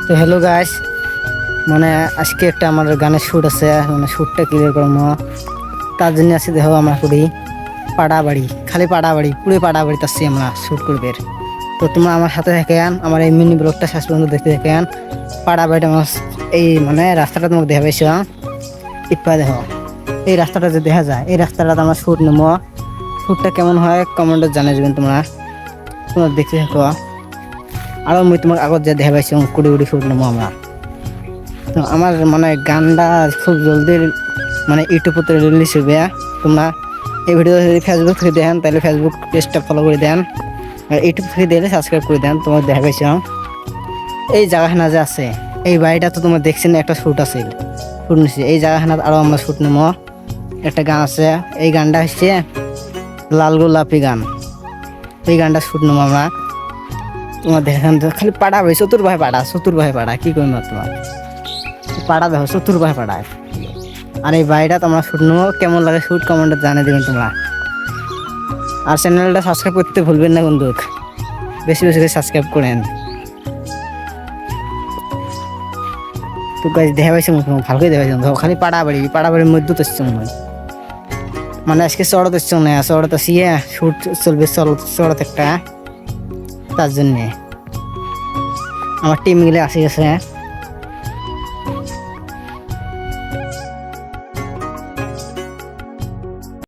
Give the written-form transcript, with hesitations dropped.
তো hello guys, মানে আজকে একটা আমার গানের শ্যুট আছে, মানে শ্যুটটা ক্লিয়ার করবো। তার জন্য আজকে দেখো আমরা করি পাড়াবাড়ি, খালি পাড়াবাড়ি, পুরো পাড়াবাড়িতে আসছি আমরা শ্যুট করবে। তো তোমরা আমার সাথে থাকেন, আমার এই মিনি ব্লগটা শেষ পর্যন্ত দেখতে থাকেন। পাড়াবাড়িটা আমার এই মানে রাস্তাটা তোমাকে দেখা পাইছো, ইপ্পা দেখো এই রাস্তাটা যে দেখা যায়, এই রাস্তাটা আমার শ্যুট নেবো। শ্যুটটা কেমন হয় কমেন্টে জানিয়ে যাবেন তোমরা, তোমরা দেখতে থাকো। আরও মুই তোমাকে আগত যে দেখা পাইছি কুড়ি কুড়ি শ্যুট নেবো আমরা। তো আমার মানে গানটা খুব জলদি মানে ইউটিউবতে রিলিজ হবে। তোমরা এই ভিডিও যদি ফেসবুক থেকে দেন তাহলে ফেসবুক পেজটা ফলো করে দেন, আর ইউটিউব থেকে দিলে সাবস্ক্রাইব করে দেন। তোমার দেখা পাইছ এই জায়গাখানা যে আছে, এই বাড়িটা তো তোমরা দেখছি না, একটা শ্যুট আছে, শ্যুট নিচ্ছি এই জায়গাখানাত। আরও আমরা শ্যুট নেবো। একটা গান আছে, এই গানটা হচ্ছে লাল গোলাপি গান, এই গানটা শ্যুট নেবো আমরা। তোমার দেখেন খালি পাড়া ভাই, চতুর ভাই পাড়া কি করবো তোমার পাড়া দেখো, চতুর্পাশে পাড়ায়। আর এই বাড়িটা তোমরা শ্যুট নেবো, কেমন লাগে শ্যুট কমেন্টে জানিয়ে দেবেন তোমরা। আর চ্যানেলটা সাবস্ক্রাইব করতে ভুলবেন না বন্ধু, বেশি বেশি করে সাবস্ক্রাইব করেন। তো গাছ দেখা পাইছে ভালো করে দেখা পাইছে, খালি পাড়াবাড়ির মধ্যে তো এসছে মনে হয়। মানে আজকে চড়ত এসছে না, চড়ত আসিয়ে শ্যুট চলবে, চড়ত একটা। তার জন্যে আমার টিম মিলে আসি গেছে।